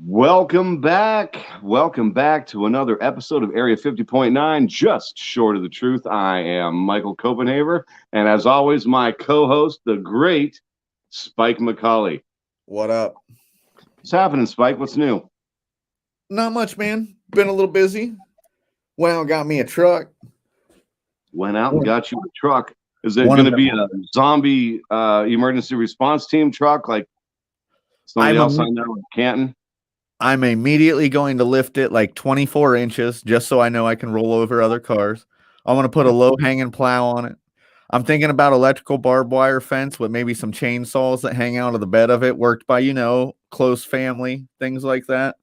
Welcome back. Welcome back to another episode of Area 50.9, just short of the truth. I am Michael Copenhaver, and as always, my co-host, the great Spike McCauley. What up? What's happening, Spike? What's new? Not much, man. Been a little busy. Went out and got me a truck. Went out and got you a truck. Is it One going of to be them. a zombie emergency response team truck like somebody else I know in Canton? I'm immediately going to lift it like 24 inches just so I know I can roll over other cars. I want to put a low hanging plow on it. I'm thinking about electrical barbed wire fence with maybe some chainsaws that hang out of the bed of it, worked by, close family, things like that.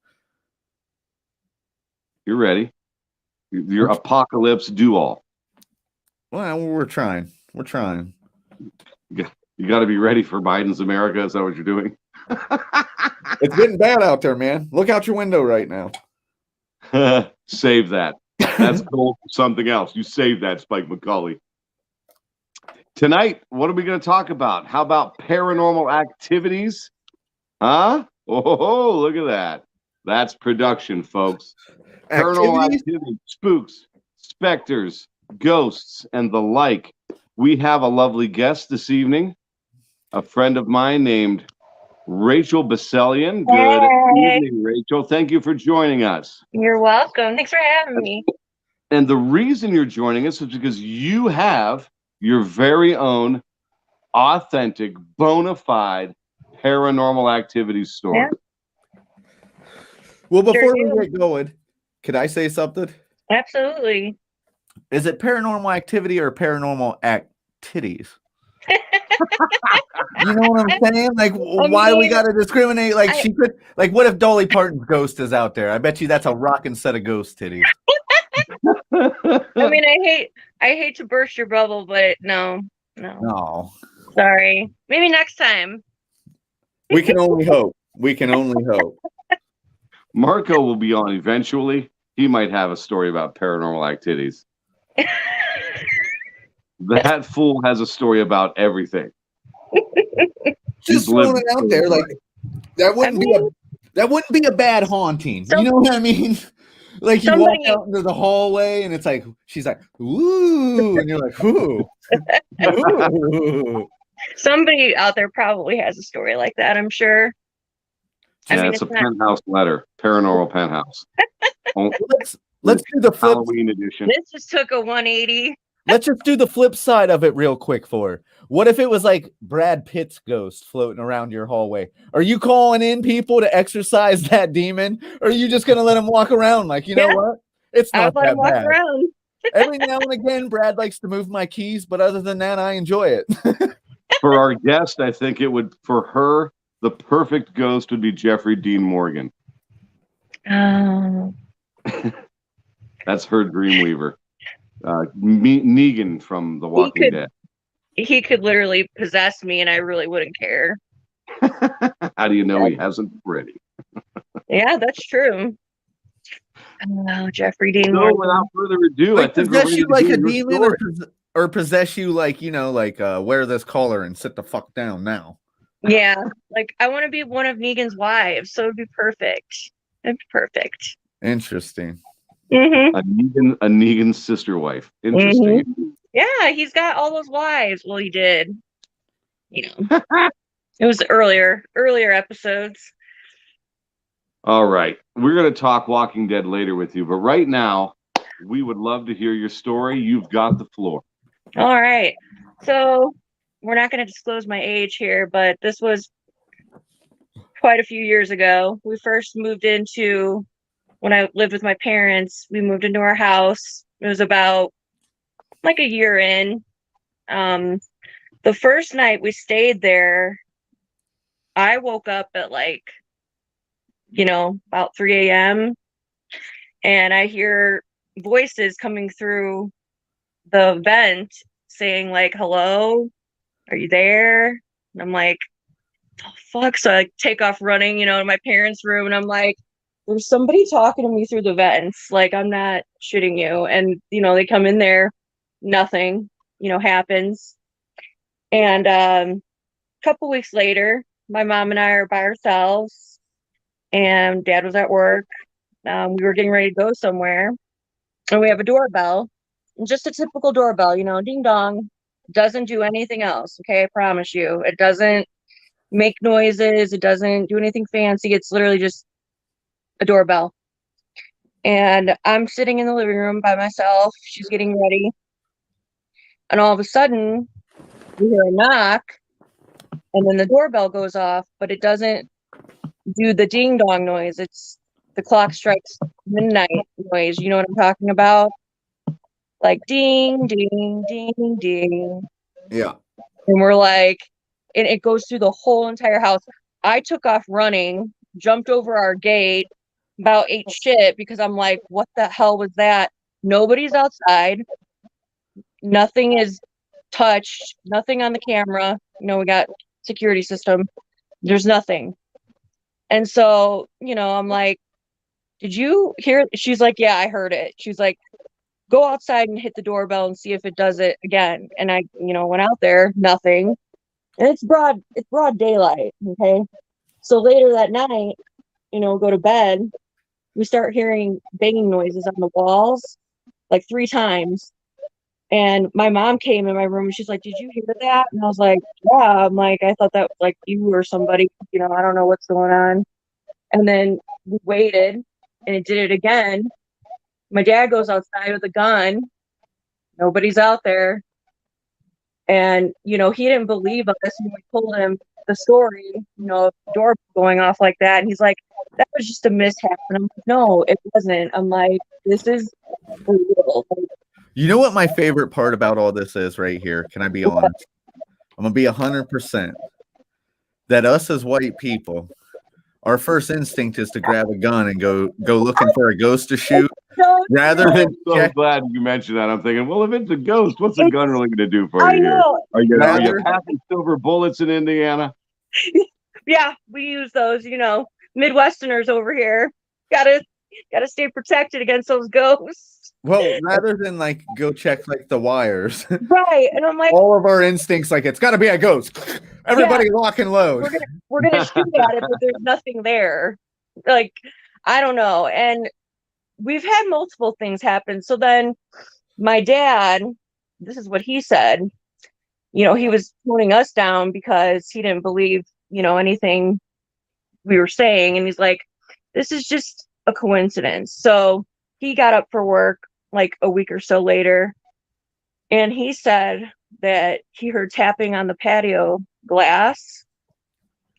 You're ready. Your apocalypse do-all. Well, we're trying. We're trying. You got to be ready for Biden's America. Is that what you're doing? It's getting bad out there, man. Look out your window right now. Save that. That's cool for something else. You save that, Spike McCauley. Tonight, what are we going to talk about? How about paranormal activities? Huh? Oh, look at that. That's production, folks. Paranormal activity, spooks, specters, ghosts, and the like. We have a lovely guest this evening, a friend of mine named Rachel Basellian. Good evening, Rachel. Thank you for joining us. You're welcome. Thanks for having me. And the reason you're joining us is because you have your very own authentic, bona fide paranormal activities story. Yeah. Well, before we get going, could I say something? Absolutely. Is it paranormal activity or paranormal activities? You know what I'm saying? Like, why do we got to discriminate? Like, she could, like, what if Dolly Parton's ghost is out there? I bet you that's a rocking set of ghost titties. I mean, I hate to burst your bubble, but no. Sorry. Maybe next time. We can only hope. We can only hope. Marco will be on eventually. He might have a story about paranormal activities. That fool has a story about everything. Just throwing it out there, like that wouldn't be a bad haunting. You know what I mean? Like you walk out into the hallway and it's like she's like, ooh, and you're like, ooh. Somebody out there probably has a story like that, I'm sure. Yeah, it's a penthouse letter, paranormal penthouse. Let's do the flip. Halloween edition. This just took a 180. Let's just do the flip side of it real quick for her. What if it was like Brad Pitt's ghost floating around your hallway? Are you calling in people to exorcise that demon? Or are you just going to let him walk around like, you know what? It's not that bad. Every now and again, Brad likes to move my keys, but other than that, I enjoy it. For our guest, I think it would, for her, the perfect ghost would be Jeffrey Dean Morgan. Oh. That's her Dreamweaver. Negan from The Walking Dead. He could literally possess me and I really wouldn't care. How do you know he hasn't already? Yeah, that's true. Oh, Jeffrey Dean Morgan. Without further ado, like, I think possess you like a demon or possess you like, wear this collar and sit the fuck down now. Yeah, like I want to be one of Negan's wives, so it'd be perfect. It'd be perfect. Interesting. Mm-hmm. A Negan sister wife. Interesting. Mm-hmm. Yeah, he's got all those wives. Well, he did. You know, it was earlier episodes. All right, we're going to talk Walking Dead later with you, but right now, we would love to hear your story. You've got the floor. All right, so we're not going to disclose my age here, but this was quite a few years ago. We first moved into, when I lived with my parents, we moved into our house. It was about like a year in. The first night we stayed there, I woke up at about 3 a.m. and I hear voices coming through the vent saying like, hello, are you there? And I'm like, oh, fuck. So I take off running, to my parents' room, and I'm like, there's somebody talking to me through the vents. Like, I'm not shitting you. And, they come in there, nothing, happens. And a couple weeks later, my mom and I are by ourselves. and Dad was at work. We were getting ready to go somewhere, and we have a doorbell, just a typical doorbell, ding dong. Doesn't do anything else. Okay, I promise you, it doesn't make noises. It doesn't do anything fancy. It's literally just a doorbell. And I'm sitting in the living room by myself. She's getting ready, and all of a sudden, we hear a knock, and then the doorbell goes off, but it doesn't do the ding dong noise. It's the clock strikes midnight noise. You know what I'm talking about? Like ding, ding, ding, ding. Yeah. And we're like, and it goes through the whole entire house. I took off running, jumped over our gate, about ate shit because I'm like, what the hell was that? Nobody's outside. Nothing is touched. Nothing on the camera. We got security system. There's nothing. And so, I'm like, did you hear? She's like, yeah, I heard it. She's like, go outside and hit the doorbell and see if it does it again. And I, went out there, nothing. And it's broad daylight. Okay. So later that night, go to bed, we start hearing banging noises on the walls like 3 times. And my mom came in my room and she's like, did you hear that? And I was like, yeah. I'm like, I thought that was like you or somebody, I don't know what's going on. And then we waited and it did it again. My dad goes outside with a gun. Nobody's out there. And, he didn't believe us. And we told him the story, the door going off like that. And he's like, that was just a mishap. And I'm like, no, it wasn't. I'm like, this is real. You know what my favorite part about all this is right here? Can I be honest? I'm going to be 100%. That us as white people, our first instinct is to grab a gun and go looking for a ghost to shoot rather than I'm so glad you mentioned that. I'm thinking, well, if it's a ghost, what's a gun really going to do for you here? Are you passing silver bullets in Indiana? Yeah, we use those, Midwesterners over here. Gotta stay protected against those ghosts. Well, rather than like go check like the wires. Right. And I'm like, all of our instincts, like it's gotta be a ghost. Everybody lock and load. We're gonna shoot at it, but there's nothing there. Like, I don't know. And we've had multiple things happen. So then my dad, this is what he said, he was toning us down because he didn't believe, anything we were saying. And he's like, this is just a coincidence. So he got up for work like a week or so later, and he said that he heard tapping on the patio glass.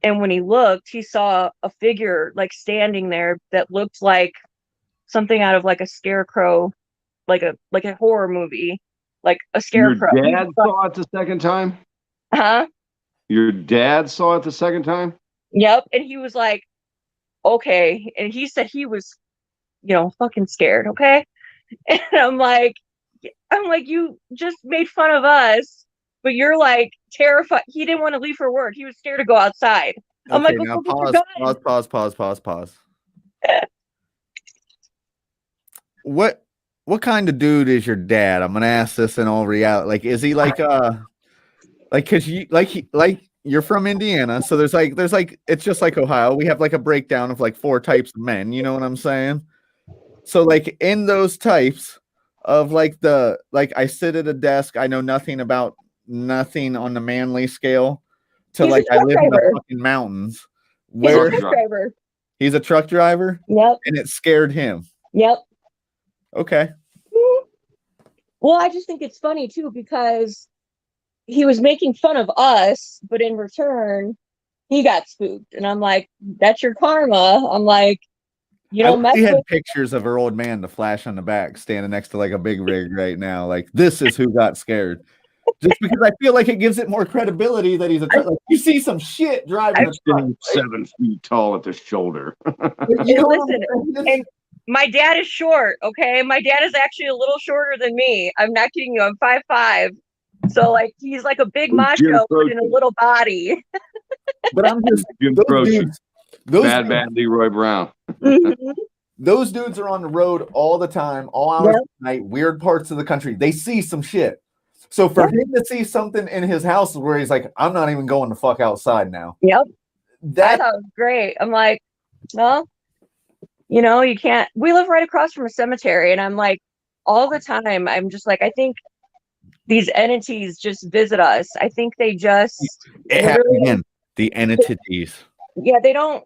And when he looked, he saw a figure like standing there that looked like something out of like a scarecrow, like a horror movie, like a scarecrow. Your dad saw it the second time? Huh? Your dad saw it the second time? Yep. And he was like, okay. And he said he was, fucking scared. Okay. And I'm like, you just made fun of us, but you're like terrified. He didn't want to leave for work. He was scared to go outside. I'm okay, like, now pause. What kind of dude is your dad? I'm gonna ask this in all reality. Like, is he like cause you're from Indiana, so there's like it's just like Ohio. We have like a breakdown of like 4 types of men, you know what I'm saying? So like in those types of like I sit at a desk, I know nothing about nothing on the manly scale to like I live in the fucking mountains. Where he's a truck driver? Yep. And it scared him. Yep. Okay. Well, I just think it's funny too because he was making fun of us, but in return, he got spooked. And I'm like, that's your karma. I'm like, you don't mess with. He had pictures of her old man to flash on the back, standing next to like a big rig right now. Like, this is who got scared. Just because I feel like it gives it more credibility that he's a truck. Like, you see some shit driving a truck. 7 feet tall at the shoulder. Listen, and my dad is short, okay? My dad is actually a little shorter than me. I'm not kidding you. I'm 5'5". So like he's like a big macho in a little body. But I'm just bad Leroy Brown. Those dudes are on the road all the time, all hours of the night, weird parts of the country. They see some shit. So for him to see something in his house where he's like, I'm not even going the fuck outside now. Yep. I thought it was great. I'm like, well, you know, you can't. We live right across from a cemetery, and I'm like, all the time, I'm just like, I think these entities just visit us. I think they just It happened literally, again. The entities. yeah, they don't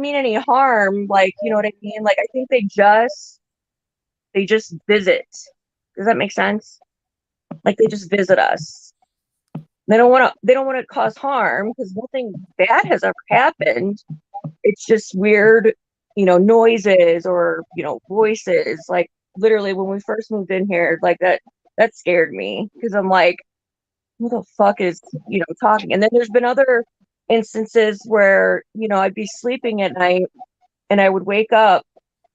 mean any harm. Like, you know what I mean? Like, I think they just visit. Does that make sense? Like, they just visit us. They don't want to cause harm because nothing bad has ever happened. It's just weird, you know, noises or, you know, voices. Like, literally when we first moved in here, like that scared me because I'm like, who the fuck is, you know, talking? And then there's been other instances where, you know, I'd be sleeping at night and I would wake up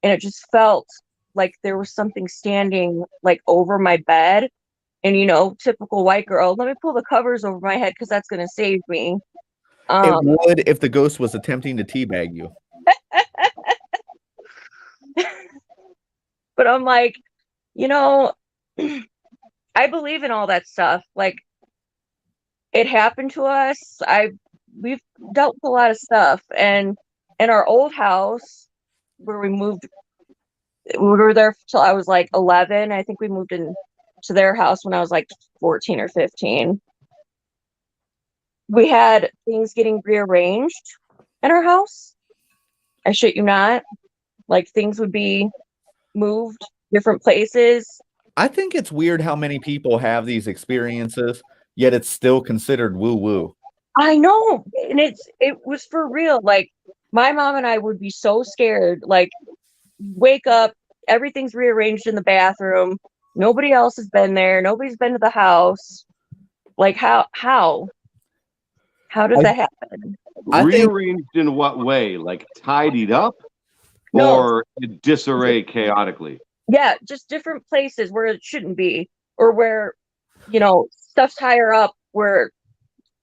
and it just felt like there was something standing like over my bed. And, you know, typical white girl, let me pull the covers over my head because that's going to save me. It would if the ghost was attempting to teabag you. But I'm like, you know, I believe in all that stuff. Like, it happened to us. We've dealt with a lot of stuff. And in our old house where we moved, we were there till I was like 11. I think we moved in to their house when I was like 14 or 15. We had things getting rearranged in our house. I shit you not. Like, things would be moved different places. I think it's weird how many people have these experiences, yet it's still considered woo-woo. I know. And it was for real. Like, my mom and I would be so scared. Like, wake up, everything's rearranged in the bathroom. Nobody else has been there. Nobody's been to the house. Like, how does that happen? I think- Rearranged in what way? Like tidied up, No. or in disarray chaotically? Yeah, just different places where it shouldn't be, or where, you know, stuff's higher up where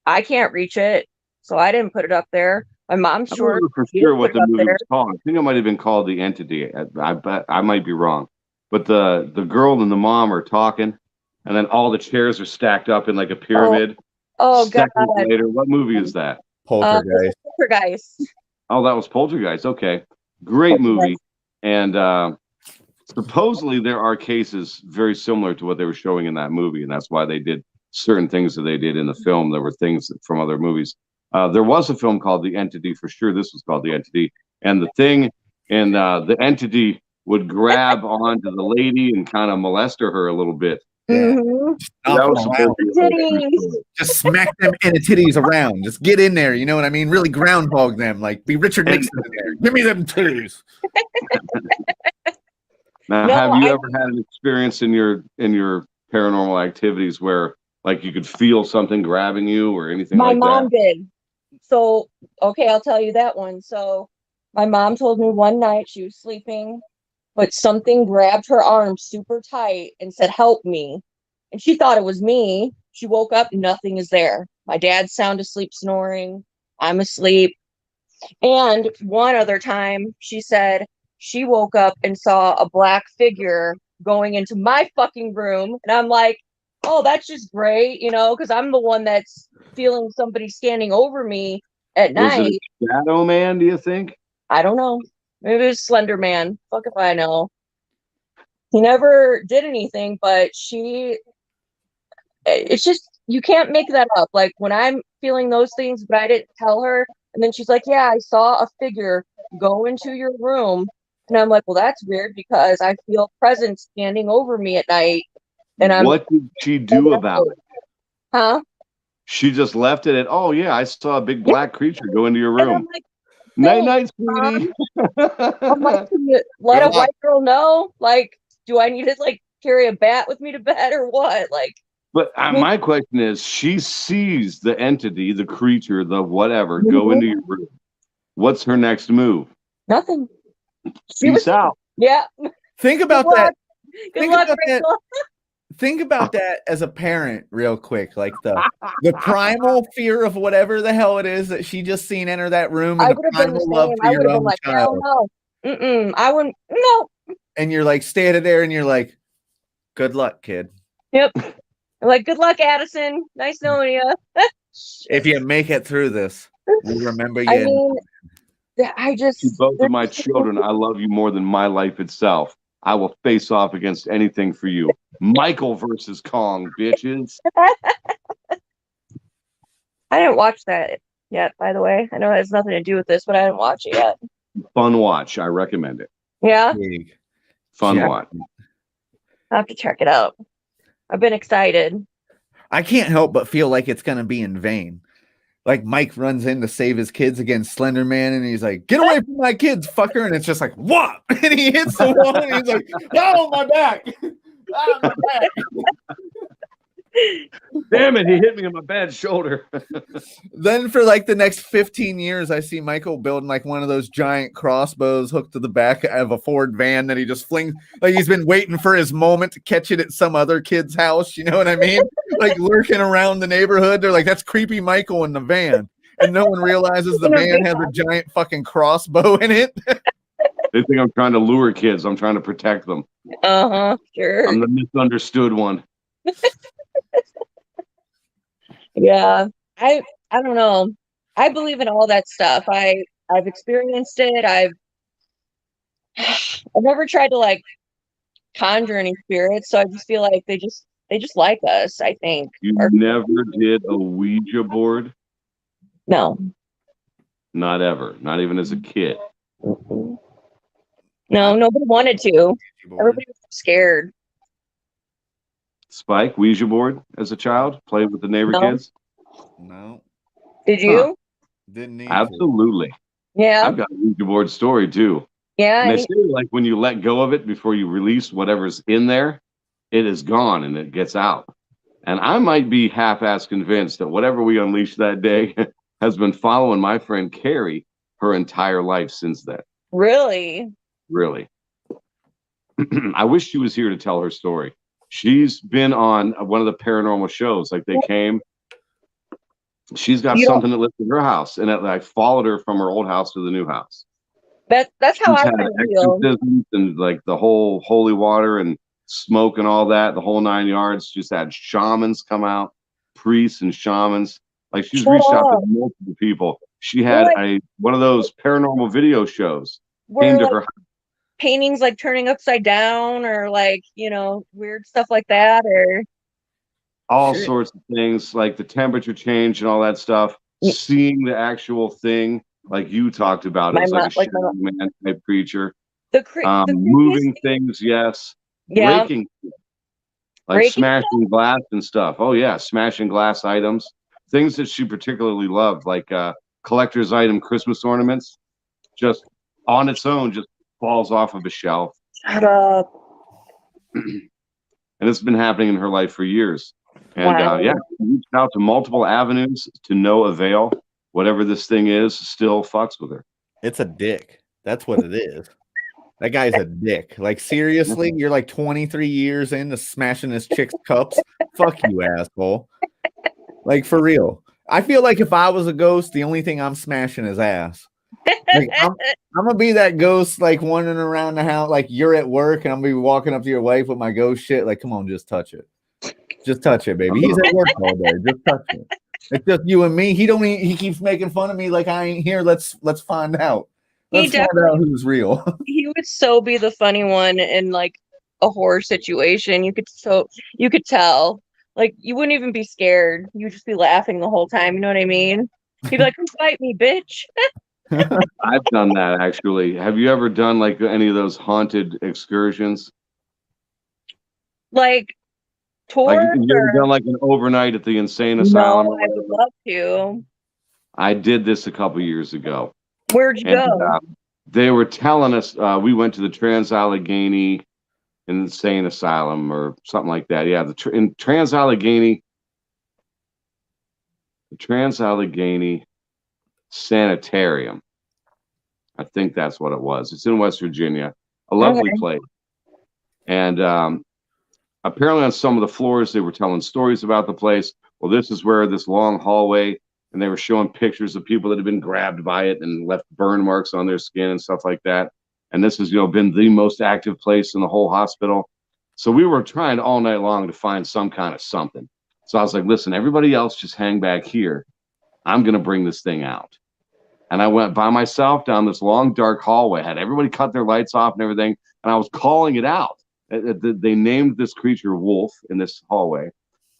I can't reach it. So I didn't put it up there. My mom's I sure. don't know for she sure didn't what put the it up movie there. was called. I think it might have been called The Entity. I bet I might be wrong, but the girl and the mom are talking, and then all the chairs are stacked up in like a pyramid. Oh God. Seconds later, what movie is that? Poltergeist. Poltergeist. Oh, that was Poltergeist. Okay, great movie. And supposedly there are cases very similar to what they were showing in that movie, and that's why they did certain things that they did in the film. There were things from other movies. There was a film called The Entity for sure. This was called The Entity, and the thing, and the entity would grab onto the lady and kind of molest her a little bit. Mhm. That was supposed to be a true Titties. story. Just smack them titties around. Just get in there. You know what I mean? Really groundhog them. Like be Richard Nixon in there. Give me them titties. Now, No, have you I- ever had an experience in your paranormal activities where like you could feel something grabbing you or anything My like mom that? did. So, okay, I'll tell you that one. So, my mom told me one night she was sleeping, but something grabbed her arm super tight and said, "Help me." And she thought it was me. She woke up, nothing is there. My dad's sound asleep snoring. I'm asleep. And one other time, she said she woke up and saw a black figure going into my fucking room. And I'm like, oh, that's just great, you know, because I'm the one that's feeling somebody standing over me at Was night. it a Shadow Man, do you think? I don't know. Maybe it was Slender Man. Fuck if I know. He never did anything, but it's just, you can't make that up. Like, when I'm feeling those things, but I didn't tell her, and then she's like, yeah, I saw a figure go into your room. And I'm like, well, that's weird because I feel presence standing over me at night. And I'm, What did she do about it? huh? She just left it at, oh yeah, I saw a big black creature go into your And I'm room. like, Night night, Mom. sweetie. I'm like, can you let Good a luck. white girl know? Like, do I need to like carry a bat with me to bed or what? Like, But my question is, she sees the entity, the creature, the whatever, go into your room. What's her next move? nothing. Peace out. Yeah. Think about Good that. luck. Good Think luck, about that. Rachel. Think about that as a parent, real quick. Like the primal fear of whatever the hell it is that she just seen enter that room, I and the would have been the primal love same. for I your would have been own like, hell child. no. I wouldn't. No. And you're like standing there, and you're like, "Good luck, kid. Yep. I'm like, good luck, Addison. Nice knowing you. If you make it through this, we'll remember you." I mean, I To just both of my children, I love you more than my life itself. I will face off against anything for you. Michael versus Kong, bitches. I didn't watch that yet, by the way. I know it has nothing to do with this, but I didn't watch it yet. Fun watch. I recommend it. Yeah, Big. Fun Yeah. watch. I have to check it out. I've been excited. I can't help but feel like it's gonna be in vain. Like Mike runs in to save his kids against Slender Man, and he's like, "Get away from my kids, fucker!" And it's just like, "What?" And he hits the wall, and he's like, "Oh, my back! Oh, my back!" Damn it, he hit me in my bad shoulder. Then for like the next 15 years, I see Michael building like one of those giant crossbows hooked to the back of a Ford van that he just flings. Like he's been waiting for his moment to catch it at some other kid's house. You know what I mean? Like lurking around the neighborhood. They're like, "That's creepy Michael in the van." And no one realizes the van has a giant fucking crossbow in it. They think I'm trying to lure kids. I'm trying to protect them. Sure. I'm the misunderstood one. Yeah. I don't know. I believe in all that stuff. I've experienced it. I've never tried to like conjure any spirits, so I just feel like they just like us, I think. You Or never did a Ouija board? no. Not ever. Not even as a kid. Mm-mm. No, nobody wanted to. Everybody was scared. Spike, Ouija board as a child? Played with the neighbor No. kids? No, Did you? didn't need to. Absolutely. Yeah. I've got a Ouija board story too. Yeah. And they say like when you let go of it before you release whatever's in there, it is gone and it gets out. And I might be half-ass convinced that whatever we unleashed that day has been following my friend Carrie her entire life since then. Really? Really. I wish she was here to tell her story. She's been on one of the paranormal shows. Like they came. She's got You don't- something that lives in her house, and it like followed her from her old house to the new house. That's how She's I had kind of feel. exorcisms and like the whole holy water and smoke and all that, the whole 9 yards. She's had shamans come out, priests and shamans. Like she's Shut reached out to up. multiple people. She had one of those paranormal video shows. Where Came to like her paintings like turning upside down or like, weird stuff like that or all Shit. sorts of things, like the temperature change and all that stuff. Yeah. Seeing the actual thing, like you talked about, it was like a shadow man type creature. the craziest Moving thing- things, yes. Yeah. Breaking, like Breaking smashing glass and stuff. Oh yeah, smashing glass items, things that she particularly loved, like collector's item Christmas ornaments. Just on its own, just falls off of a shelf, Shut up. and it's been happening in her life for years. And Wow. yeah, she reached out to multiple avenues to no avail. Whatever this thing is, still fucks with her. It's a dick. That's what it is. That guy's a dick. Like, seriously, you're like 23 years into smashing this chick's cups. Fuck you, asshole. Like, for real. I feel like if I was a ghost, the only thing I'm smashing is ass. Like, I'm gonna be that ghost, like wandering around the house, like you're at work, and I'm gonna be walking up to your wife with my ghost shit. Like, come on, just touch it. Just touch it, baby. He's at work all day. Just touch it. It's just you and me. He keeps making fun of me like I ain't here. Let's find out. He Let's find out who's real. He would so be the funny one in like a horror situation. You could tell. Like you wouldn't even be scared. You'd just be laughing the whole time. You know what I mean? He'd be like, "Come fight me, bitch." I've done that actually. Have you ever done like any of those haunted excursions? Like tours Like you ever or done like an overnight at the insane no, asylum? I would love to. I did this a couple years ago. Where'd you And go? they were telling us we went to the Trans-Allegheny Insane Asylum or something like that. Yeah, in Trans-Allegheny Sanitarium. I think that's what it was. It's in West Virginia. A lovely place. And apparently on some of the floors, they were telling stories about the place. Well, this is where this long hallway, and they were showing pictures of people that had been grabbed by it and left burn marks on their skin and stuff like that. And this has, been the most active place in the whole hospital. So we were trying all night long to find some kind of something. So I was like, listen, everybody else just hang back here. I'm going to bring this thing out. And I went by myself down this long, dark hallway, had everybody cut their lights off and everything. And I was calling it out. They named this creature Wolf in this hallway. And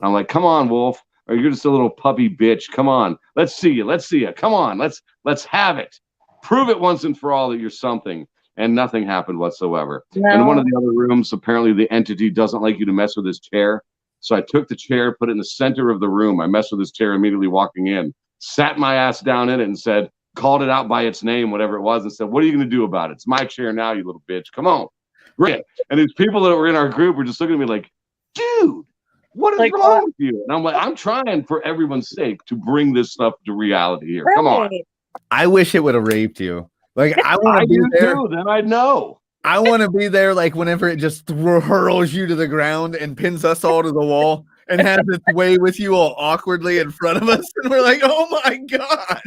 I'm like, come on, Wolf. Or you're just a little puppy bitch. Come on. Let's see you. Let's see you. Come on. Let's have it. Prove it once and for all that you're something. And nothing happened whatsoever. No. In one of the other rooms, apparently the entity doesn't like you to mess with his chair. So I took the chair, put it in the center of the room. I messed with his chair immediately walking in, sat my ass down in it and said, called it out by its name, whatever it was, and said, what are you going to do about it? It's my chair now, you little bitch. Come on. Bring it. And these people that were in our group were just looking at me like, dude, what is wrong with you? And I'm like, I'm trying for everyone's sake to bring this stuff to reality here. Come on. I wish it would have raped you. Like, I want to be there. Too, then I'd know. I want to be there, like, whenever it just hurls you to the ground and pins us all to the wall and has its way with you all awkwardly in front of us. And we're like, oh my God.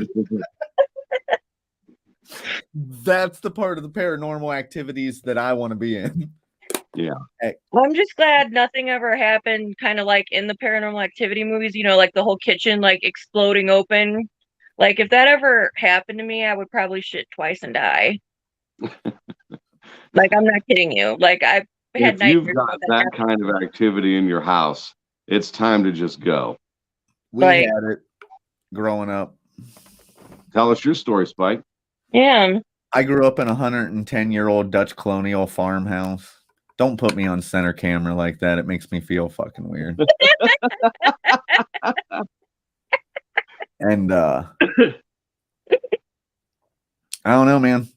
That's the part of the paranormal activities that I want to be in. Yeah. Well, I'm just glad nothing ever happened kind of like in the Paranormal Activity movies, you know, like the whole kitchen like exploding open. Like if that ever happened to me, I would probably shit twice and die. Like, I'm not kidding you. Like, I've had if you've got that kind of activity in your house, it's time to just go. We had it growing up. Tell us your story, Spike. Yeah. I grew up in a 110-year-old Dutch colonial farmhouse. Don't put me on center camera like that. It makes me feel fucking weird. And I don't know, man.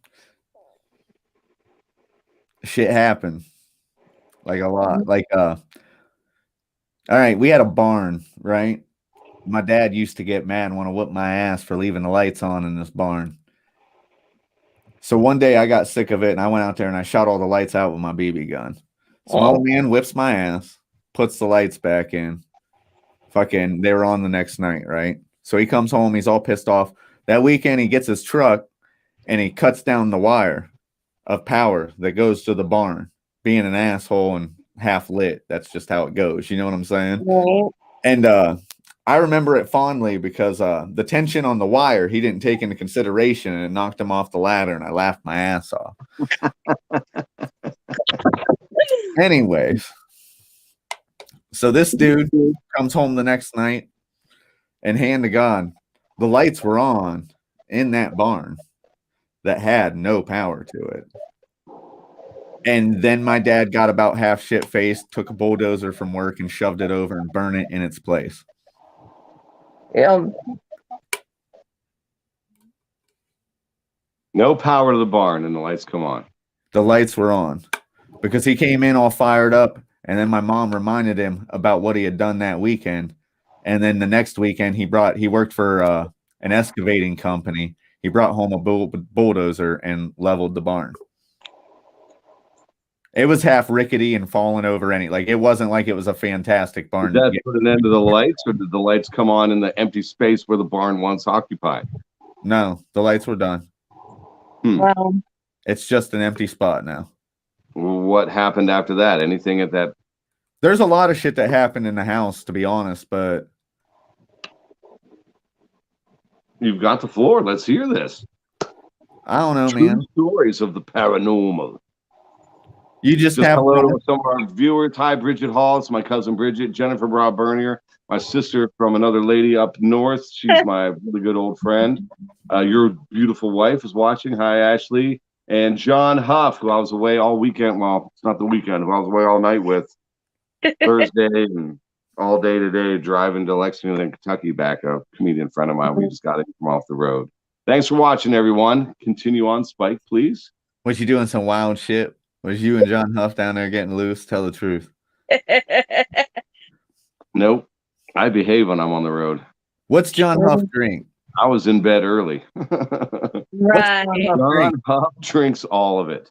Shit happened. Like a lot. Like all right, we had a barn, right? My dad used to get mad and want to whoop my ass for leaving the lights on in this barn. So one day I got sick of it and I went out there and I shot all the lights out with my BB gun. So my old man whips my ass, puts the lights back in. Fucking, they were on the next night, right? So he comes home, he's all pissed off. That weekend he gets his truck and he cuts down the wire of power that goes to the barn. Being an asshole and half lit, that's just how it goes. You know what I'm saying? Right. And I remember it fondly because the tension on the wire he didn't take into consideration and it knocked him off the ladder and I laughed my ass off. Anyways, so this dude comes home the next night and hand to God, the lights were on in that barn that had no power to it. And then my dad got about half shit-faced, took a bulldozer from work and shoved it over and burned it in its place. Yeah. No power to the barn and the lights come on. The lights were on because he came in all fired up. And then my mom reminded him about what he had done that weekend. And then the next weekend he worked for an excavating company. He brought home a bulldozer and leveled the barn. It was half rickety and falling over it wasn't like it was a fantastic barn. Did that put an end to the lights, or did the lights come on in the empty space where the barn once occupied? No, the lights were done. Wow. It's just an empty spot now. What happened after that? Anything at that? There's a lot of shit that happened in the house, to be honest, but You've got the floor. Let's hear this. I don't know, True man. stories of the paranormal. You just have hello to some of our viewers. Hi, Bridget Hall. It's my cousin Bridget. Jennifer Brown Bernier, my sister from another lady up north. She's my really good old friend. Your beautiful wife is watching. Hi, Ashley. And John Huff, who I was away all weekend. Well, it's not the weekend. I was away all night with Thursday and all day today, driving to Lexington, Kentucky, back a comedian friend of mine. We just got it from off the road. Thanks for watching, everyone. Continue on, Spike, please. Was you doing some wild shit? Was you and John Huff down there getting loose? Tell the truth. Nope. I behave when I'm on the road. What's John Huff drink? I was in bed early. Right. John Huff drinks all of it.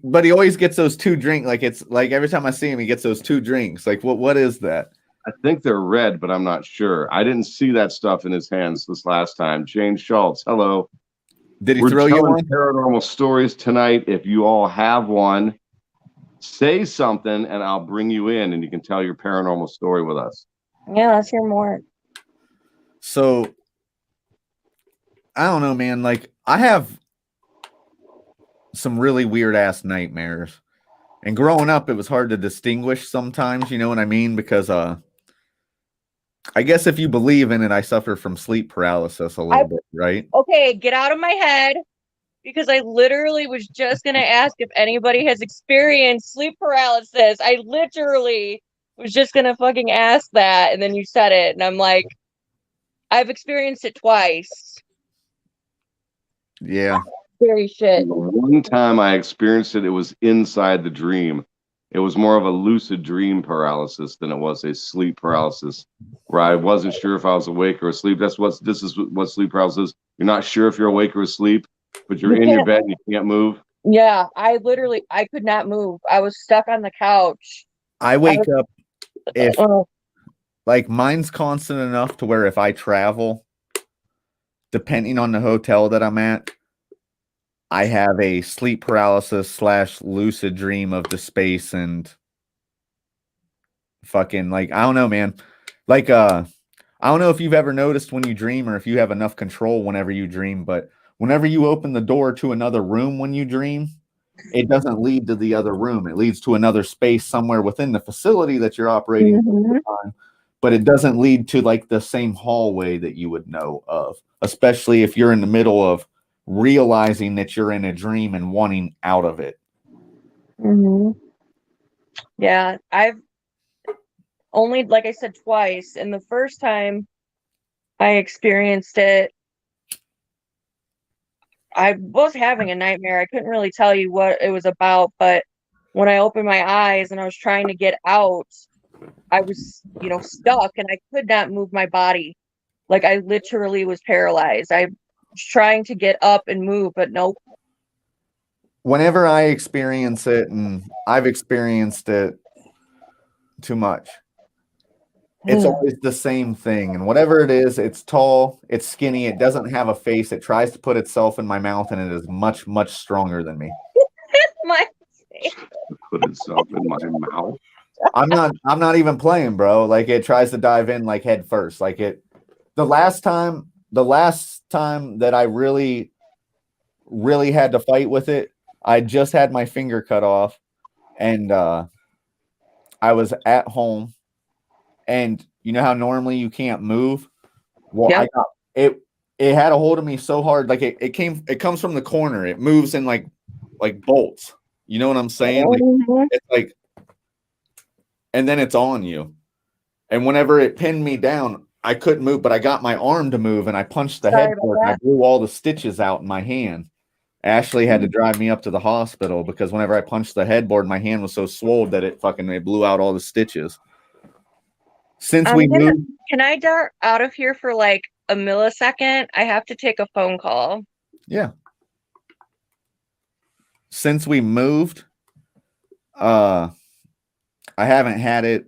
But he always gets those two drinks. Like it's like every time I see him, he gets those two drinks. Like what is that? I think they're red, but I'm not sure. I didn't see that stuff in his hands this last time. Jane Schultz, hello. Did he throw you one? Paranormal stories tonight. If you all have one, say something and I'll bring you in and you can tell your paranormal story with us. Yeah, let's hear more. So I don't know, man. Like, I have some really weird ass nightmares. And growing up, it was hard to distinguish sometimes, you know what I mean? Because I guess if you believe in it, I suffer from sleep paralysis a little bit, right? Okay, get out of my head, because I literally was just gonna ask if anybody has experienced sleep paralysis. I literally was just gonna fucking ask that, and then you said it, and I'm like, I've experienced it twice. Yeah. Scary shit. The one time I experienced it, it was inside the dream. It was more of a lucid dream paralysis than it was a sleep paralysis, where I wasn't sure if I was awake or asleep. This is what sleep paralysis is. You're not sure if you're awake or asleep, but you're in your bed and you can't move. Yeah, I could not move. I was stuck on the couch. I wake up if Oh, like mine's constant enough to where if I travel, depending on the hotel that I'm at, I have a sleep paralysis / lucid dream of the space and fucking like I don't know, man. Like I don't know if you've ever noticed when you dream or if you have enough control whenever you dream, but whenever you open the door to another room when you dream, it doesn't lead to the other room. It leads to another space somewhere within the facility that you're operating on, but it doesn't lead to like the same hallway that you would know of, especially if you're in the middle of realizing that you're in a dream and wanting out of it. Yeah, I've only, like I said, twice, and the first time I experienced it, I was having a nightmare. I couldn't really tell you what it was about, but when I opened my eyes and I was trying to get out, I was, stuck, and I could not move my body. Like, I literally was paralyzed. I was trying to get up and move, but nope. Whenever I experience it, and I've experienced it too much, it's always the same thing. And whatever it is, it's tall, it's skinny, it doesn't have a face. It tries to put itself in my mouth, and it is much, much stronger than me. My Put itself in my mouth. I'm not even playing, bro. Like it tries to dive in like head first. Like the last time that I really had to fight with it, I just had my finger cut off, and I was at home, and you know how normally you can't move? Well, Yep. I got it. It had a hold of me so hard, like it comes from the corner. It moves in like bolts. You know what I'm saying? Like, it's like, and then it's on you. And whenever it pinned me down, I couldn't move, but I got my arm to move, and I punched the headboard, and I blew all the stitches out in my hand. Ashley had to drive me up to the hospital because whenever I punched the headboard, my hand was so swollen that it blew out all the stitches. Since we moved, can I dart out of here for like a millisecond? I have to take a phone call. Yeah. Since we moved, I haven't had it,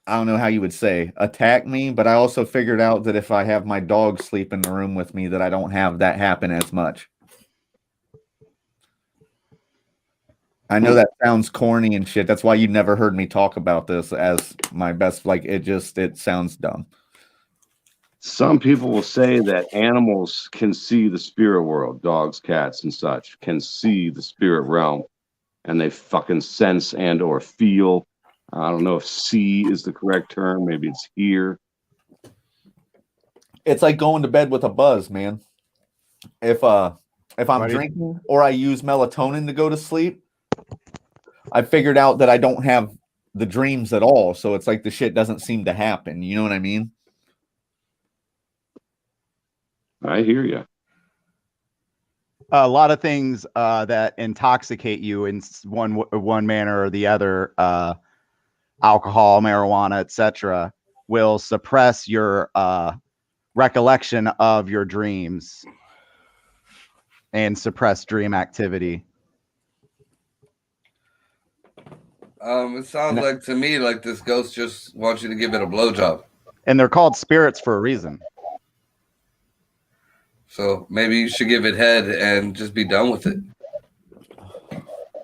I don't know how you would say, attack me, but I also figured out that if I have my dog sleep in the room with me, that I don't have that happen as much. I know that sounds corny and shit. That's why you never heard me talk about this as my best. Like it sounds dumb. Some people will say that animals can see the spirit world, dogs, cats, and such can see the spirit realm, and they fucking sense and or feel. I don't know if see is the correct term. Maybe it's hear. It's like going to bed with a buzz, man. If I'm drinking or I use melatonin to go to sleep, I figured out that I don't have the dreams at all. So it's like the shit doesn't seem to happen. You know what I mean? I hear you. A lot of things that intoxicate you in one manner or the other, alcohol, marijuana, etc., will suppress your recollection of your dreams and suppress dream activity. It sounds like to me like this ghost just wants you to give it a blowjob. And they're called spirits for a reason. So maybe you should give it head and just be done with it.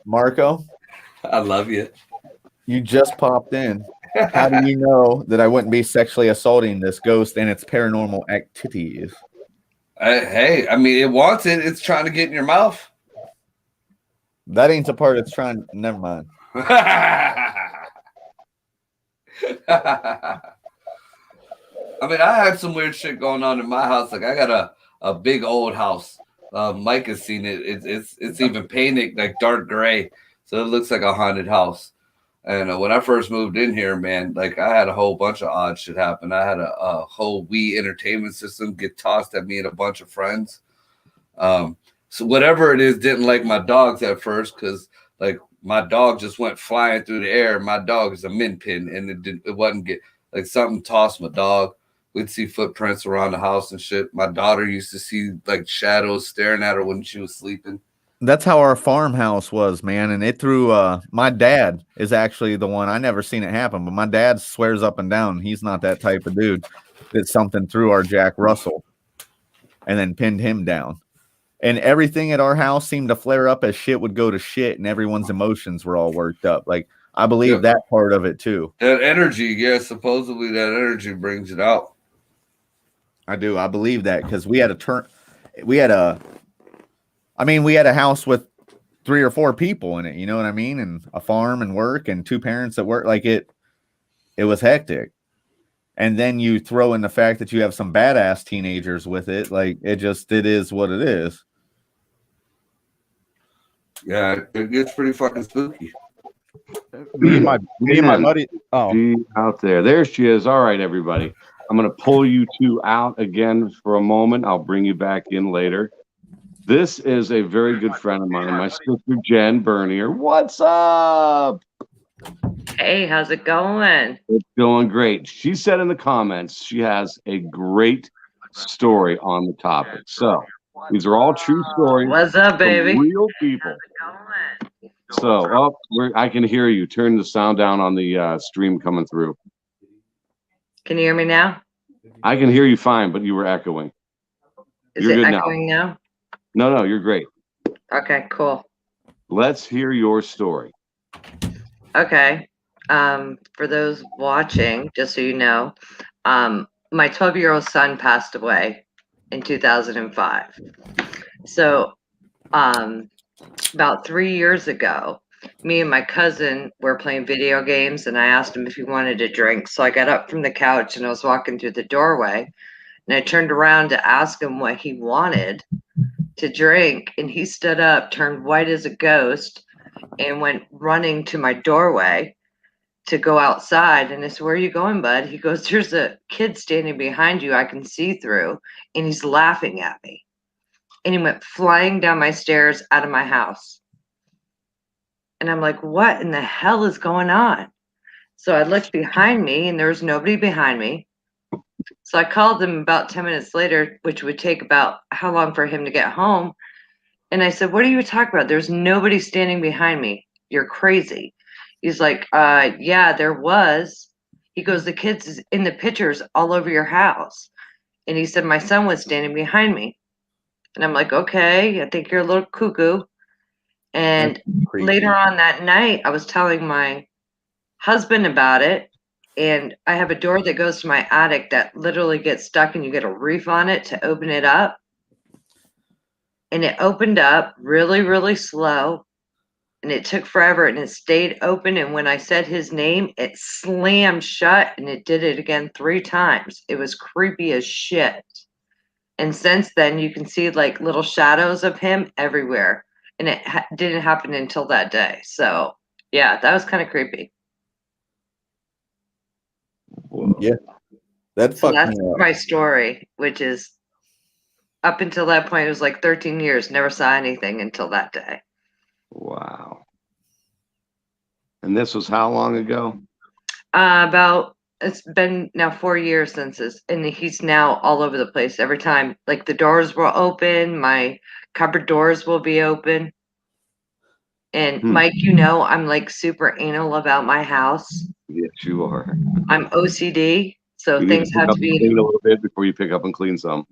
Marco, I love you. you just popped in. How do you know that I wouldn't be sexually assaulting this ghost and its paranormal activities? Hey, I mean, it wants it. It's trying to get in your mouth. That ain't the part it's trying. Never mind. I mean, I had some weird shit going on in my house. Like, I got a big old house. Mike has seen it. It's even painted like dark gray, so it looks like a haunted house. And when I first moved in here, man, like I had a whole bunch of odd shit happen. I had a whole Wii entertainment system get tossed at me and a bunch of friends. So whatever it is, didn't like my dogs at first because like my dog just went flying through the air. My dog is a min pin, and it wasn't get like something tossed my dog. We'd see footprints around the house and shit. My daughter used to see like shadows staring at her when she was sleeping. That's how our farmhouse was, man. And it threw my dad is actually the one. I never seen it happen, but my dad swears up and down he's not that type of dude that something threw our Jack Russell and then pinned him down. And everything at our house seemed to flare up as shit would go to shit, and everyone's emotions were all worked up. Like I believe that part of it too. That energy, yeah, supposedly that energy brings it out. I do. I believe that because we had a house with 3 or 4 people in it, you know what I mean? And a farm and work and 2 parents at work. Like it was hectic. And then you throw in the fact that you have some badass teenagers with it. Like it is what it is. Yeah, it gets pretty fucking spooky. Me and my buddy. Oh, She's out there. There she is. All right, everybody. I'm going to pull you two out again for a moment. I'll bring you back in later. This is a very good friend of mine, my sister Jen Bernier. What's up? Hey, how's it going? It's going great. She said in the comments she has a great story on the topic. So these are all true stories. What's up, from baby? real people. So, I can hear you. Turn the sound down on the stream coming through. Can you hear me now? I can hear you fine, but you were echoing. Is You're it good now. echoing now? No, you're great. Okay, cool. Let's hear your story. Okay. For those watching, just so you know, my 12-year-old son passed away in 2005. So, about 3 years ago, me and my cousin were playing video games, and I asked him if he wanted a drink. So I got up from the couch and I was walking through the doorway, and I turned around to ask him what he wanted to drink, and he stood up, turned white as a ghost, and went running to my doorway to go outside. And I said, "Where are you going, bud?" He goes, "There's a kid standing behind you I can see through, and he's laughing at me." And he went flying down my stairs out of my house. And I'm like, what in the hell is going on? So I looked behind me, and there was nobody behind me. So I called him about 10 minutes later, which would take about how long for him to get home. And I said, "What are you talking about? There's nobody standing behind me. You're crazy." He's like, yeah, there was. He goes, "The kids is in the pictures all over your house." And he said, "My son was standing behind me." And I'm like, "Okay, I think you're a little cuckoo." And later on that night, I was telling my husband about it. And I have a door that goes to my attic that literally gets stuck, and you get a reef on it to open it up. And it opened up really, really slow. And it took forever, and it stayed open. And when I said his name, it slammed shut, and it did it again 3 times. It was creepy as shit. And since then, you can see like little shadows of him everywhere. And it didn't happen until that day. So, yeah, that was kind of creepy. Yeah. That's my story, which is up until that point, it was like 13 years. Never saw anything until that day. Wow. And this was how long ago? It's been now 4 years since this, and he's now all over the place. Every time, like the doors will open, my cupboard doors will be open. And Mike, you know, I'm like super anal about my house. Yes, you are. I'm OCD, so things have to be clean a little bit before you pick up and clean some.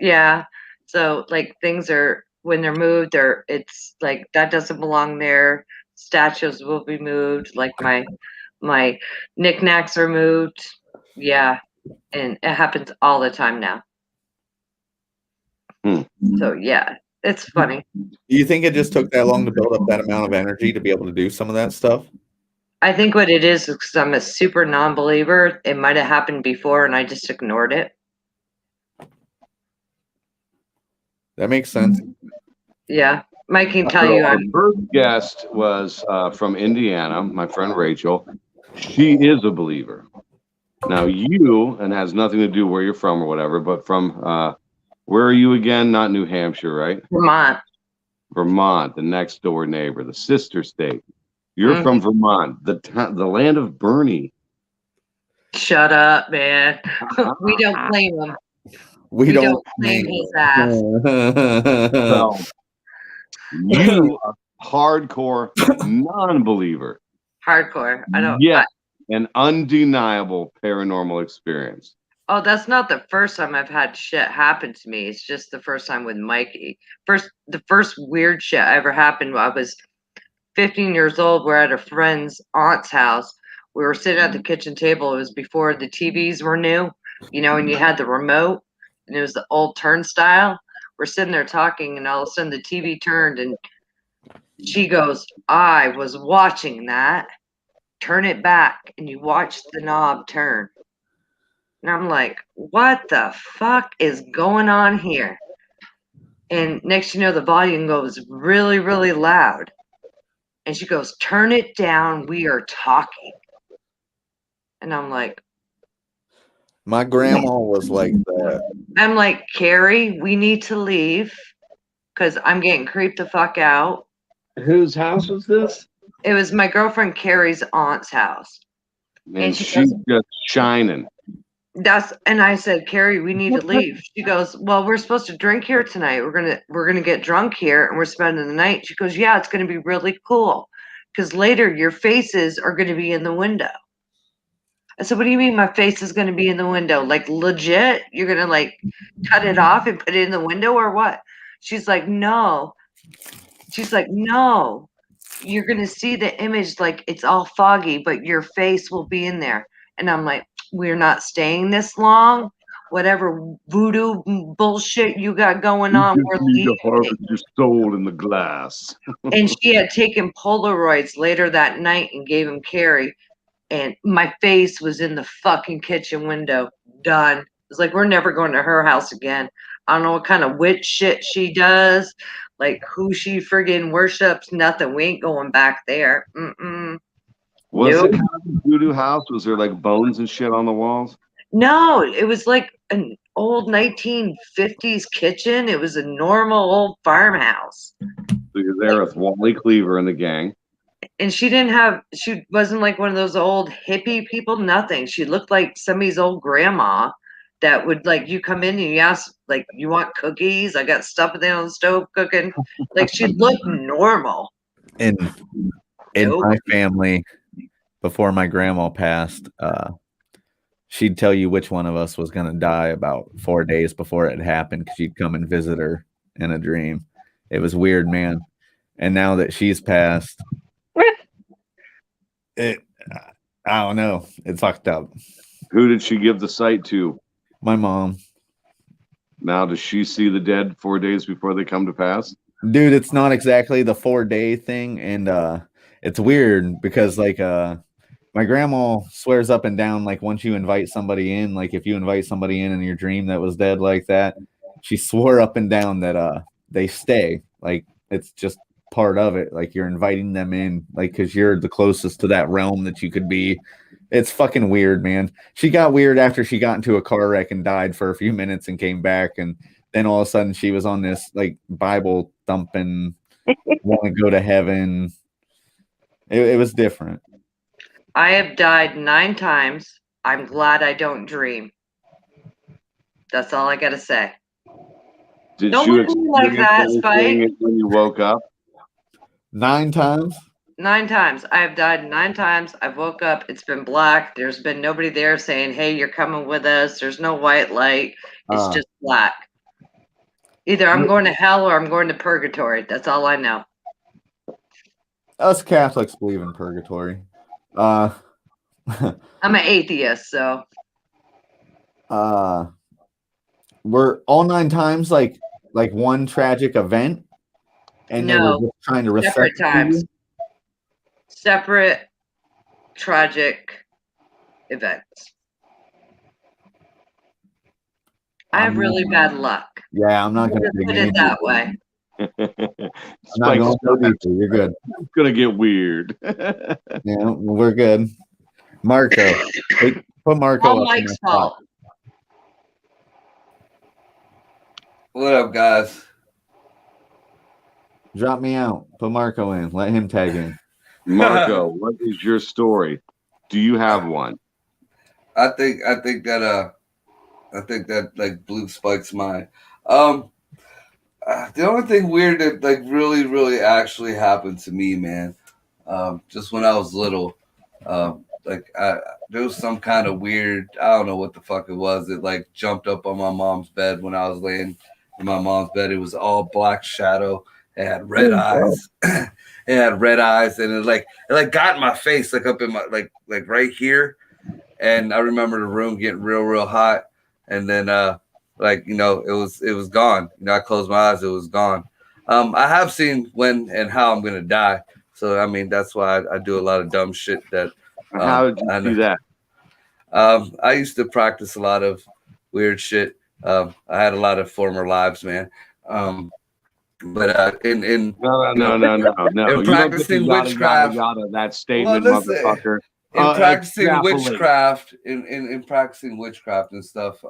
Yeah. So like things are when they're moved, it's like that doesn't belong there. Statues will be moved. Like my my knickknacks are moved. Yeah, and it happens all the time now. So yeah, it's funny. Do you think it just took that long to build up that amount of energy to be able to do some of that stuff? I think what it is because I'm a super non-believer. It might have happened before, and I just ignored it. That makes sense. Yeah, Mike can tell So you. our first guest was from Indiana, my friend Rachel. She is a believer. Now you, and has nothing to do where you're from or whatever, but from where are you again? Not New Hampshire, right? Vermont. Vermont, the next door neighbor, the sister state. You're from Vermont, the land of Bernie. Shut up, man. We don't claim him. We don't claim his ass. So you are hardcore non-believer. Hardcore. I don't. Yeah, an undeniable paranormal experience. Oh, that's not the first time I've had shit happen to me. It's just the first time with Mikey. The first weird shit ever happened. I was 15 years old. We're at a friend's aunt's house. We were sitting at the kitchen table. It was before the TVs were new, and you had the remote, and it was the old turnstile. We're sitting there talking, and all of a sudden the TV turned, and she goes, "I was watching that. Turn it back," and you watch the knob turn. And I'm like, what the fuck is going on here? And next you know, the volume goes really, really loud. And she goes, "Turn it down. We are talking." And I'm like, My grandma was like that. I'm like, "Carrie, we need to leave because I'm getting creeped the fuck out." Whose house was this? It was my girlfriend Carrie's aunt's house. And she she's goes- just shining. And I said, "Carrie, we need to leave." She goes, "Well, we're supposed to drink here tonight. We're gonna get drunk here and we're spending the night." She goes, "Yeah, it's gonna be really cool. Because later your faces are gonna be in the window." I said, "What do you mean my face is gonna be in the window? Like legit? You're gonna like cut it off and put it in the window or what?" She's like, "No." She's like, "No. You're gonna see the image like it's all foggy, but your face will be in there." And I'm like, "We're not staying this long. Whatever voodoo bullshit you got going on, we're leaving." your soul in the glass. And she had taken Polaroids later that night and gave him Carrie. And my face was in the fucking kitchen window. Done. It's like, we're never going to her house again. I don't know what kind of witch shit she does, like who she friggin' worships. Nothing. We ain't going back there. Mm-mm. Was Nope. it kind of a voodoo house? Was there like bones and shit on the walls? No, it was like an old 1950s kitchen. It was a normal old farmhouse. So you're there with Wally Cleaver and the gang. And she wasn't like one of those old hippie people, nothing. She looked like somebody's old grandma that would like, you come in and you ask, like, "You want cookies? I got stuff there on the stove cooking." Like, she looked normal. In Nope. my family, before my grandma passed, she'd tell you which one of us was going to die about 4 days before it happened because you'd come and visit her in a dream. It was weird, man. And now that she's passed, I don't know. It's fucked up. Who did she give the sight to? My mom. Now, does she see the dead 4 days before they come to pass? Dude, it's not exactly the 4-day thing. And it's weird because like my grandma swears up and down, like once you invite somebody in, like if you invite somebody in your dream that was dead like that, she swore up and down that they stay. Like it's just part of it. Like you're inviting them in, like because you're the closest to that realm that you could be. It's fucking weird, man. She got weird after she got into a car wreck and died for a few minutes and came back, and then all of a sudden she was on this like Bible thumping, want to go to heaven. It was different. I have died 9 times. I'm glad I don't dream. That's all I gotta say. Did Don't you look at me like that, experience Spike. anything when you woke up? 9 times? 9 times. I have died 9 times. I've woke up. It's been black. There's been nobody there saying, "Hey, you're coming with us." There's no white light. It's just black. Either I'm going to hell or I'm going to purgatory. That's all I know. Us Catholics believe in purgatory. I'm an atheist, so We're all 9 times like one tragic event, and they were no, just trying to reset separate it to times. you? Separate tragic events. I have really bad luck. Yeah, I'm not gonna Let's dig put any it that deeper. way. I'm not Spike's going so deeper. You're good. gonna get weird. Yeah, we're good. Marco, put Marco All up in Mike's the spot. fault. What up, guys? Drop me out. Put Marco in. Let him tag in. Marco, what is your story? Do you have one? I think that like blew Spike's mind. The only thing weird that like really actually happened to me, man, just when I was little, like there was some kind of weird, I don't know what the fuck it was. It like jumped up on my mom's bed when I was laying in my mom's bed. It was all black shadow. It had red eyes. It had red eyes, and it got in my face, like up in my like right here. And I remember the room getting real hot, and then like, you know, it was gone. You know, I closed my eyes, it was gone. I have seen when and how I'm gonna die, so I mean that's why I do a lot of dumb shit. That How did you do that? I used to practice a lot of weird shit. I had a lot of former lives, man. But in No. in You don't get practicing the yada, witchcraft, yada, that statement, well, listen, motherfucker. in practicing Extrapolate. witchcraft, in practicing witchcraft and stuff,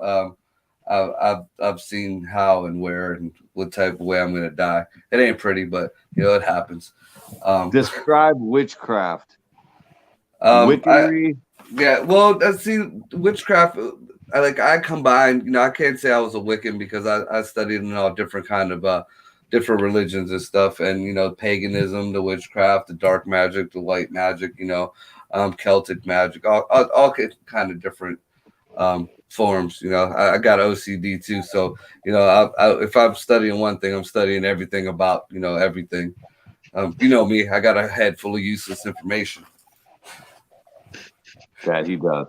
I've seen how and where and what type of way I'm gonna die. It ain't pretty, but you know it happens. Describe witchcraft. I, Wickery. yeah, well, see, witchcraft. I combined. You know, I can't say I was a Wiccan because I studied in all different kind of different religions and stuff, and you know, paganism, the witchcraft, the dark magic, the white magic. You know, Celtic magic, all kind of different forms. You know, I got OCD too, so you know, if I'm studying one thing, I'm studying everything about, you know, everything. You know me, I got a head full of useless information. That he does.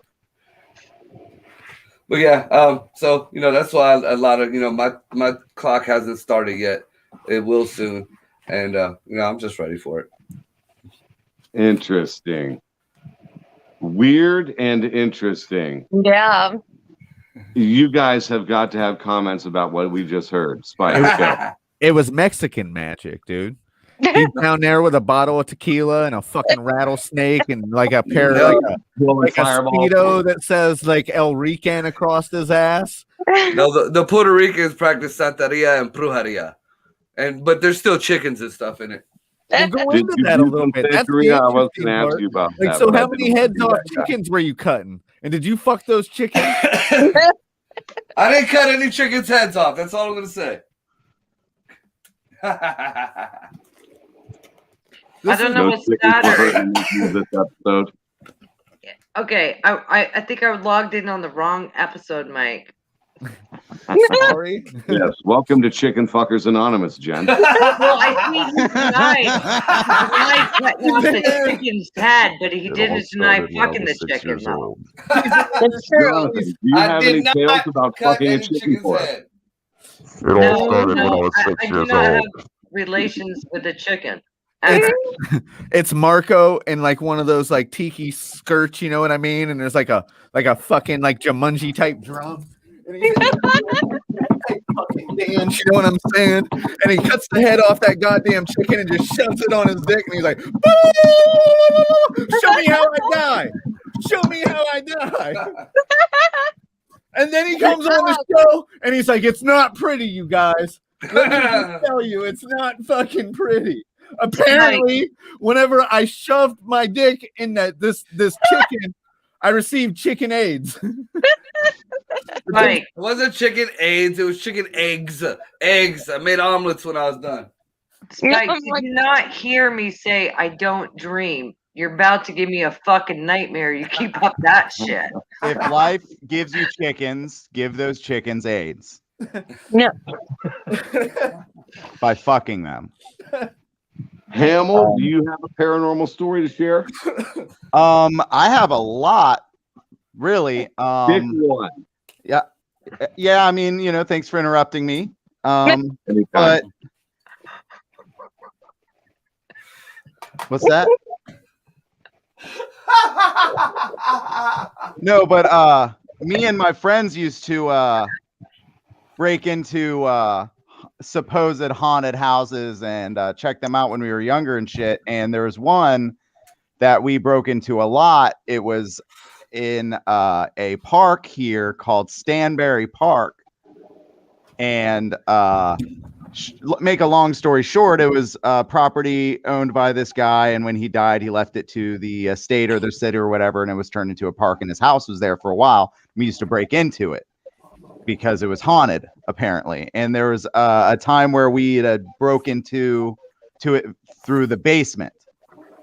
But yeah, so you know that's why a lot of, you know, my clock hasn't started yet. It will soon, and you know, I'm just ready for it. Interesting. Weird and interesting. Yeah. You guys have got to have comments about what we just heard. Spike, go. It was Mexican magic, dude. He's down there with a bottle of tequila and a fucking rattlesnake and like a pair No. like a Speedo that says like El Rican across his ass. No, the Puerto Ricans practice Santeria and Brujeria, but there's still chickens and stuff in it. We'll go Did into you that a do little some bit. That's the Santeria? I was interesting going to ask part. you about Like, that. so but I how many didn't heads do off that. chickens were you cutting? And did you fuck those chickens? I didn't cut any chickens' heads off. That's all I'm gonna say. I don't know No what's chickens were sadder. hurting in this episode. Okay, I think I logged in on the wrong episode, Mike. Sorry. Yes. Welcome to Chicken Fuckers Anonymous, Jen. Well, I think he denied cutting off the chicken's head, but he didn't deny fucking the chicken, though. It's true. Jonathan, do you have any tales about cut fucking a any chicken chicken's for us? head. It all started when I was I 6 do years not old. have relations with the chicken. It's Marco in like one of those like tiki skirts, you know what I mean? And there's like a fucking like Jumanji type drum. And he's fucking dance, you know what I'm saying? And he cuts the head off that goddamn chicken and just shoves it on his dick, and he's like, "Show me how I die! Show me how I die!" And then he comes on the show and he's like, "It's not pretty, you guys. Let me just tell you, it's not fucking pretty." Apparently, whenever I shoved my dick in this chicken, I received chicken AIDS. Mike, It wasn't chicken AIDS. It was chicken eggs. Eggs. I made omelets when I was done. Spike, did you not hear me say I don't dream? You're about to give me a fucking nightmare. You keep up that shit. If life gives you chickens, give those chickens AIDS. No. By fucking them. Hamill, do you have a paranormal story to share? I have a lot, really. Pick one. Yeah. I mean, thanks for interrupting me. Anytime. But what's that? No, but me and my friends used to break into supposed haunted houses and check them out when we were younger and shit. And there was one that we broke into a lot. It was in a park here called Stanberry Park. And make a long story short, it was property owned by this guy, and when he died, he left it to the state or the city or whatever, and it was turned into a park, and his house was there for a while. We used to break into it because it was haunted, apparently. And there was a time where we had broke into it through the basement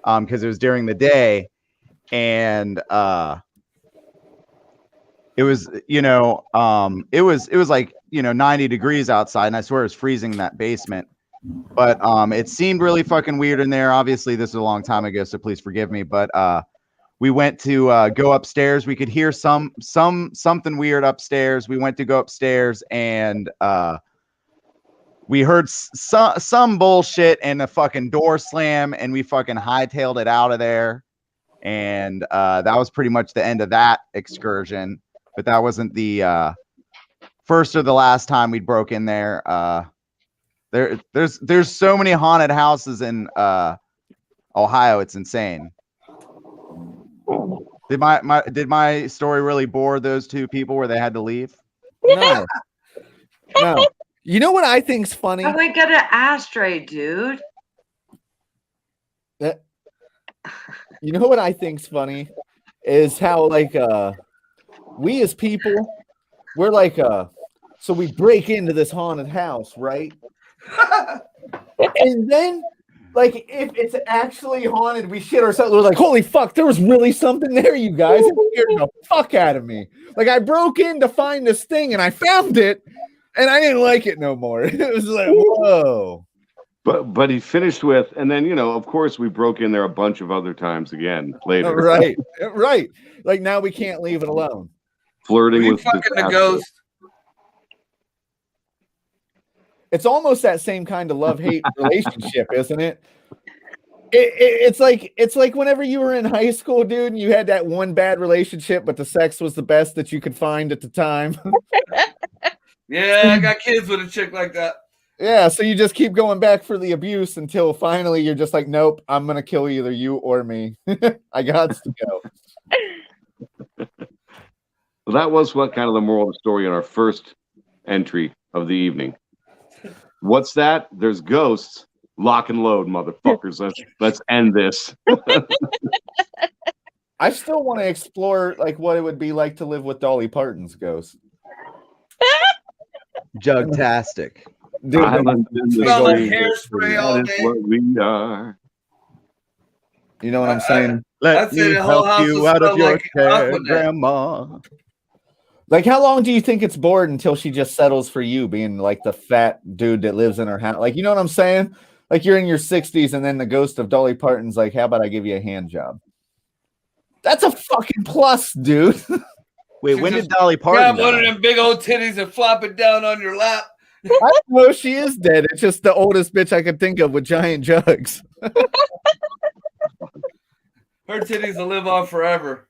because it was during the day, and it was it was like 90 degrees outside, and I swear it was freezing in that basement. But it seemed really fucking weird in there. Obviously, this was a long time ago, so please forgive me. But we went to go upstairs. We could hear something weird upstairs. We went to go upstairs, and we heard some bullshit and a fucking door slam, and we fucking hightailed it out of there. And that was pretty much the end of that excursion. But that wasn't the first or the last time we broke in there. There's so many haunted houses in Ohio, it's insane. Did my story really bore those two people where they had to leave? No. No. You know what I think's funny? How do we get an ashtray, dude? You know what I think's funny is how we as people, we're like so we break into this haunted house, right? And then if it's actually haunted, we shit ourselves. We're like, holy fuck, there was really something there, you guys. It scared the fuck out of me. I broke in to find this thing and I found it and I didn't like it no more. It was like, whoa. But he finished with, and then of course we broke in there a bunch of other times again later. Right. Now we can't leave it alone. Flirting with fucking the ghost. It's almost that same kind of love-hate relationship, isn't it? It's like whenever you were in high school, dude, and you had that one bad relationship, but the sex was the best that you could find at the time. Yeah, I got kids with a chick like that. Yeah, so you just keep going back for the abuse until finally you're just like, nope, I'm gonna kill either you or me. I got to go. Well, that was what kind of the moral of the story in our first entry of the evening. What's that? There's ghosts. Lock and load, motherfuckers. Let's end this. I still want to explore what it would be like to live with Dolly Parton's ghost. Jugtastic. Dude, smell like hairspray all day. What we are. You know what I'm saying? Let me help you out of your chair, Grandma. How long do you think it's bored until she just settles for you being the fat dude that lives in her house? You know what I'm saying? You're in your 60s and then the ghost of Dolly Parton's like, how about I give you a hand job? That's a fucking plus, dude. Wait, when did Dolly Parton grab one of them big old titties and flop it down on your lap? I know she is dead. It's just the oldest bitch I could think of with giant jugs. Her titties will live on forever.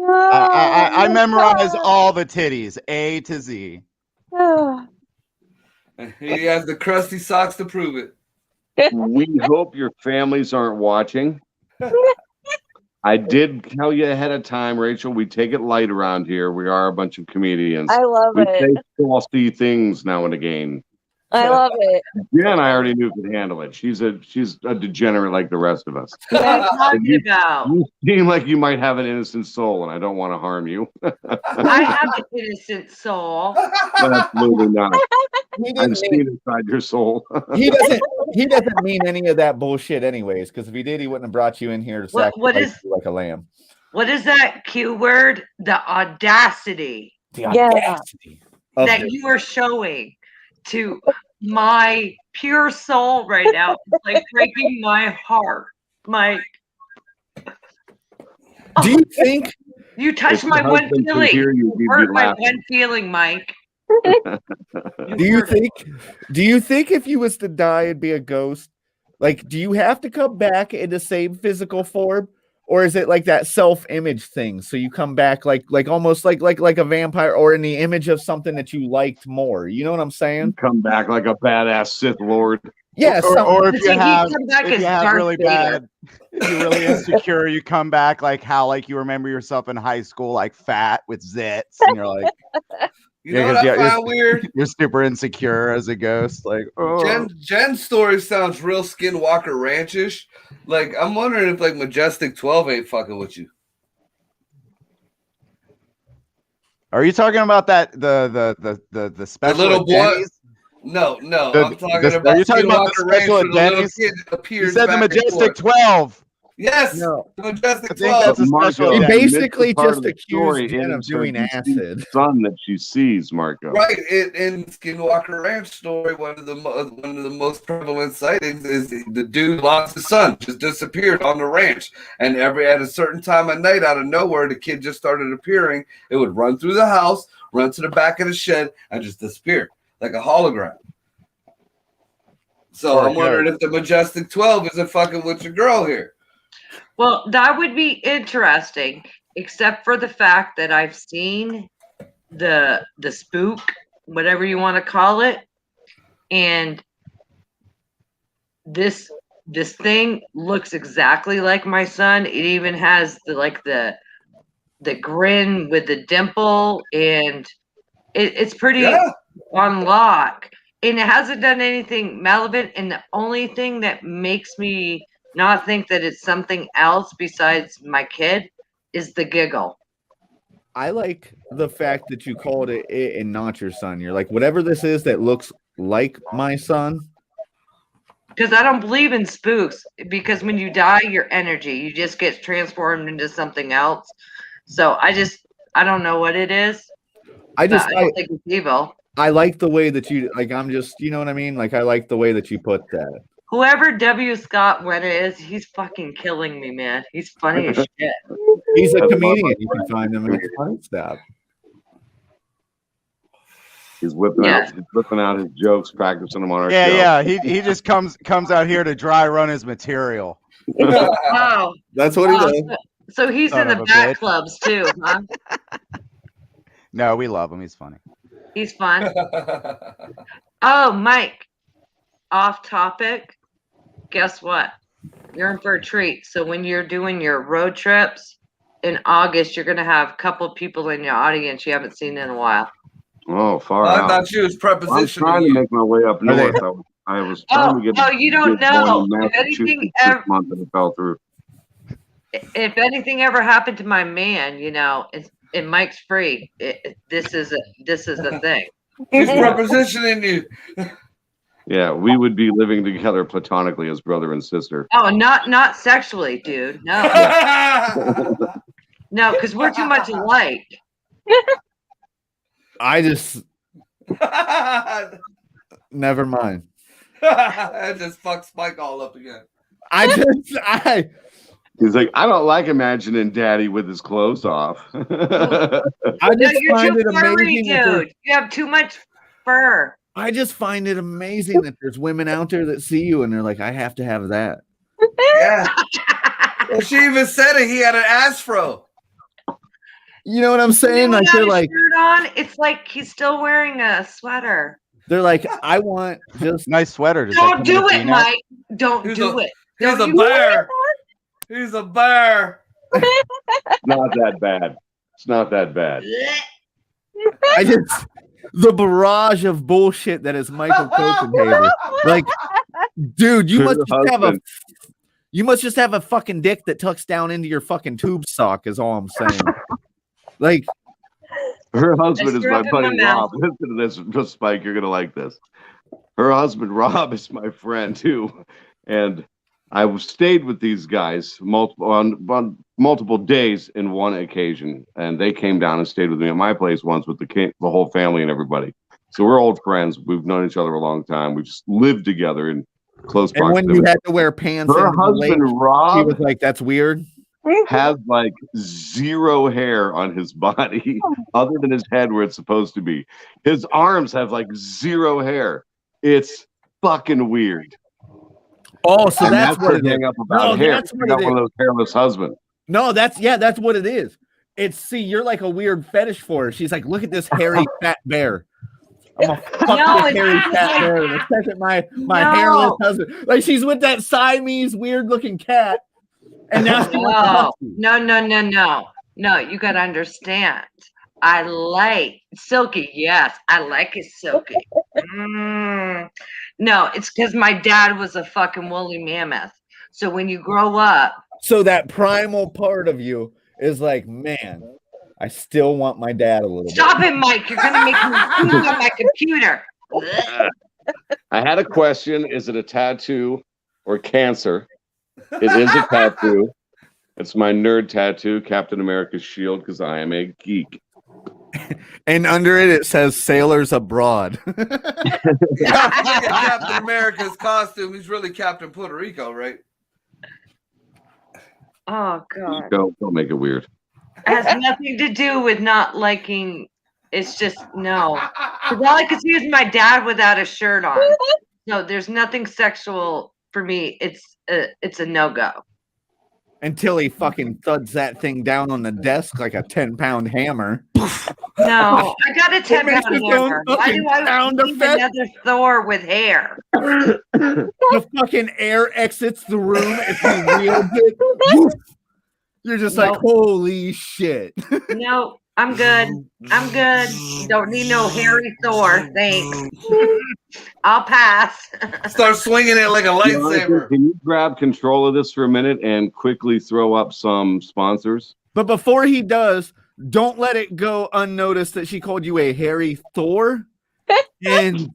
I memorize all the titties, A to Z. He has the crusty socks to prove it. We hope your families aren't watching. I did tell you ahead of time, Rachel, we take it light around here. We are a bunch of comedians. I love we it. say saucy things now and again. I love it. Yeah, and I already knew could handle it. She's a degenerate like the rest of us. What are you talking about? You seem like you might have an innocent soul, and I don't want to harm you. I have an innocent soul. Absolutely not. I've seen inside your soul. He doesn't mean any of that bullshit anyways, because if he did, he wouldn't have brought you in here to sacrifice you like a lamb. What is that Q word? The audacity The audacity that you are showing to my pure soul right now. It's like breaking my heart. Mike, Do you think? you touched If my your one husband could feeling. hear you, You he'd be hurt my laughing. one feeling, Mike. Do you hurt it. think? Do you think if you was to die and be a ghost, like, do you have to come back in the same physical form, or is it like that self-image thing? So you come back like almost like a vampire, or in the image of something that you liked more. You know what I'm saying? Come back like a badass Sith Lord. Yeah. Or if See, you he have come back if as you have Darth really Vader. bad, if you're really insecure, you come back like how like you remember yourself in high school, like fat with zits, and you're like, You know Yeah, what 'cause, I yeah, find weird? you're super insecure as a ghost. Like, oh, Jen's story sounds real Skinwalker Ranchish. Like, I'm wondering if like Majestic 12 ain't fucking with you. are you talking about that the special little at boy- Denny's? No, The- I'm talking the- about are you talking about the Skinwalker Ranch special where at the little Denny's? kid You appears said the back and Majestic forth. 12. Yes, No. the Majestic I think 12. that's a special He event. basically part just of the accused story Jen of is doing her deceased acid. son that she sees, Marco. Right, in Skinwalker Ranch story, one of the most prevalent sightings is the dude lost his son, just disappeared on the ranch, and at a certain time of night, out of nowhere, the kid just started appearing. It would run through the house, run to the back of the shed, and just disappear like a hologram. So Or a I'm wondering if the Majestic 12 isn't fucking with your girl here. Well, that would be interesting, except for the fact that I've seen the spook, whatever you want to call it, and this thing looks exactly like my son. It even has the grin with the dimple, and it's pretty on lock. And it hasn't done anything malevolent. And the only thing that makes me not think that it's something else besides my kid is the giggle. I like the fact that you called it and not your son. You're like, whatever this is that looks like my son. Because I don't believe in spooks. Because when you die, your energy, you just get transformed into something else. So I don't know what it is. I don't think it's evil. I like the way that you like. I'm just, you know what I mean? Like, I like the way that you put that. Whoever W. Scott Wendt is, he's fucking killing me, man. He's funny as shit. He's a That's comedian. You can find him in Funny Stop. He's whipping out his jokes, practicing them on our show. Yeah. He just comes out here to dry run his material. Wow. That's what he does. So he's Son in the of a back bitch. clubs too, huh? No, we love him. He's funny. He's fun. Oh, Mike. Off topic. Guess what? You're in for a treat. So when you're doing your road trips in August, you're gonna have a couple of people in your audience you haven't seen in a while. Oh, far I out. thought you was I'm trying prepositioning to you. make my way up Are they- north. I was trying to get. Oh, you don't get going know. in If anything Massachusetts ever, this month, and it fell through. if anything ever happened to my man, and Mike's free. This is a thing. He's prepositioning you. Yeah, we would be living together platonically as brother and sister. Oh, not sexually, dude. No, no, because we're too much alike. I just never mind. I just fucked Spike all up again. He's like, I don't like imagining Daddy with his clothes off. I No, just you're find too it furry, amazing. dude. You have too much fur. I just find it amazing that there's women out there that see you and they're like, I have to have that. Yeah. Well, she even said it. He had an afro. You know what I'm saying? Like, they're like, shirt on. It's like he's still wearing a sweater. they're like, I want just Nice sweater. Does that Don't come do with a it, V-neck? Mike. Don't He's do a- it. He's Don't a you do bear. He's a bear. It's not that bad. It's not that bad. I just the barrage of bullshit that is Michael Copenhagen. Like, dude, you Her must just have a husband. you must just have a fucking dick that tucks down into your fucking tube sock, is all I'm saying. Like, Her husband is threw my up in buddy my mouth. Rob. Listen to this, Spike. You're gonna like this. Her husband Rob is my friend too, and I stayed with these guys on multiple days in one occasion, and they came down and stayed with me at my place once with the whole family and everybody. So we're old friends. We've known each other a long time. We've just lived together in close And when proximity. you had to wear pants, Her into the lake, husband, he Rob, was like, "That's weird." has like zero hair on his body other than his head where it's supposed to be. His arms have like zero hair. It's fucking weird. Oh, so And that's what the it is. hang up about No, hair. that's You what got it one of those hairless husbands. No, that's what it is. It's see, you're like a weird fetish for her. She's like, look at this hairy fat bear. I'm gonna fuck No, this hairy it's fat like- bear the second my No. hairless husband. Like she's with that Siamese weird looking cat, and now she wants to fuck you. No, you gotta understand. I like Silky. Yes, I like it Silky. No, it's because my dad was a fucking woolly mammoth. So when you grow up, So that primal part of you is like, man, I still want my dad a little stop it, Mike. You're gonna make me puke on my computer. I had a question. Is it a tattoo or cancer? It is a tattoo. It's my nerd tattoo, Captain America's shield, because I am a geek. And under it says sailors abroad. Look at Captain America's costume. He's really Captain Puerto Rico, right? Oh God. Don't make it weird. It has nothing to do with not liking. It's just no. 'Cause all I could see was my dad without a shirt on. No, there's nothing sexual for me. It's a no-go. Until he fucking thuds that thing down on the desk like a 10-pound hammer. No, I got a 10-pound makes its own hammer. Why fucking do I sound need effect. another Thor with hair? The fucking air exits the room if he wields it. Woof. You're just like, Nope. holy shit. No, I'm good. I'm good. Don't need no hairy Thor. Thanks. I'll pass. Start swinging it like a lightsaber. Can you grab control of this for a minute and quickly throw up some sponsors? But before he does, don't let it go unnoticed that she called you a hairy Thor. And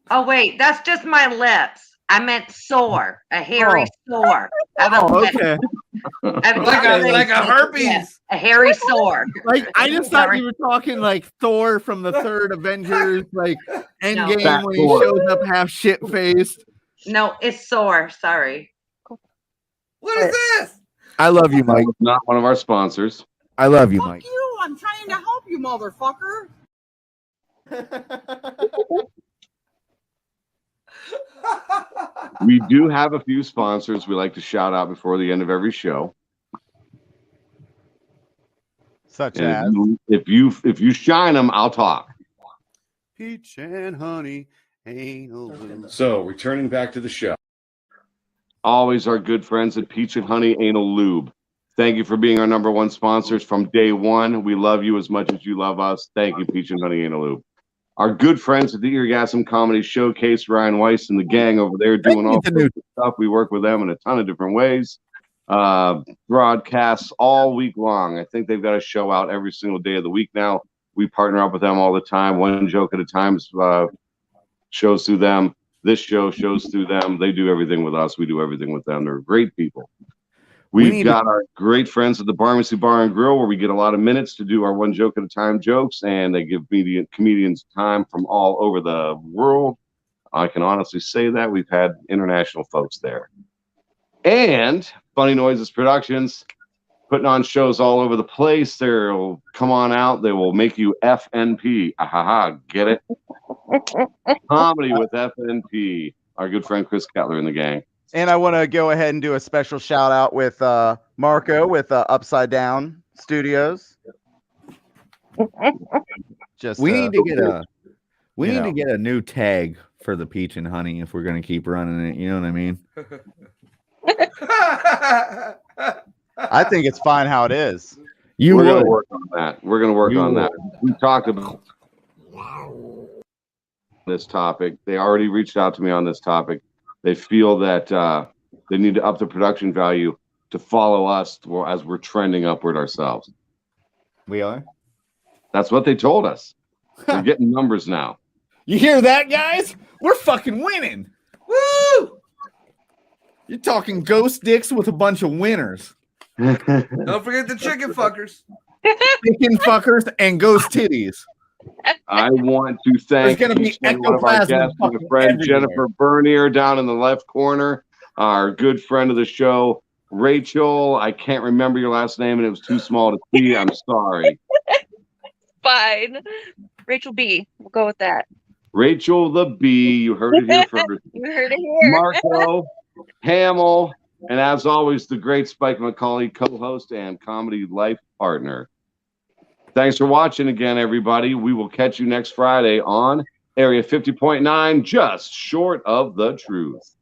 Oh wait, that's just my lips. I meant sore, a hairy sore. okay. Like a herpes. A hairy sore. Like I just thought you were talking like Thor from the third Avengers, like Endgame Fat when he Thor. shows up half shit faced. No, it's sore. Sorry. What is this? I love you, Mike. Not one of our sponsors. I love you, Mike. you. I'm trying to help you, motherfucker. We do have a few sponsors we like to shout out before the end of every show. Such And as if you shine them, I'll talk. Peach and honey, anal lube. So, returning back to the show. Always our good friends at Peach and Honey Anal Lube. Thank you for being our number one sponsors from day one. We love you as much as you love us. Thank you, Peach and Honey Anal Lube. Our good friends at the Eargasm Comedy Showcase, Ryan Weiss and the gang over there doing all sorts of stuff. We work with them in a ton of different ways. Broadcasts all week long. I think they've got a show out every single day of the week now. We partner up with them all the time. One joke at a time shows through them. This show shows through them. They do everything with us. We do everything with them. They're great people. We've got our great friends at the Barmacy Bar and Grill, where we get a lot of minutes to do our one joke at a time jokes, and they give comedians time from all over the world. I can honestly say that we've had international folks there. And Funny Noises Productions, putting on shows all over the place. They'll come on out. They will make you FNP. Ahaha, get it? Comedy with FNP. Our good friend Chris Kettler and the gang. And I want to go ahead and do a special shout out with Marco with Upside Down Studios. Just We need to get you need know. to get a new tag for the Peach and Honey if we're gonna keep running it. You know what I mean? I think it's fine how it is. You We're going would. to work on that. We're going to work You on that. We talked about this topic. They already reached out to me on this topic. They feel that they need to up the production value to follow us as we're trending upward ourselves. We are. That's what they told us. We're getting numbers now. You hear that, guys? We're fucking winning. Woo! You're talking ghost dicks with a bunch of winners. Don't forget the chicken fuckers. Chicken fuckers and ghost titties. I want to thank gonna be each and every one of our ectoplasm guests, my fucking friend everywhere. Jennifer Bernier down in the left corner, our good friend of the show, Rachel. I can't remember your last name and it was too small to see. I'm sorry. Fine. Rachel B. We'll go with that. Rachel the B. You heard it here first. You heard it here. Marco, Hamill, and as always, the great Spike McCauley, co-host and comedy life partner. Thanks for watching again, everybody. We will catch you next Friday on Area 50.9, just short of the truth.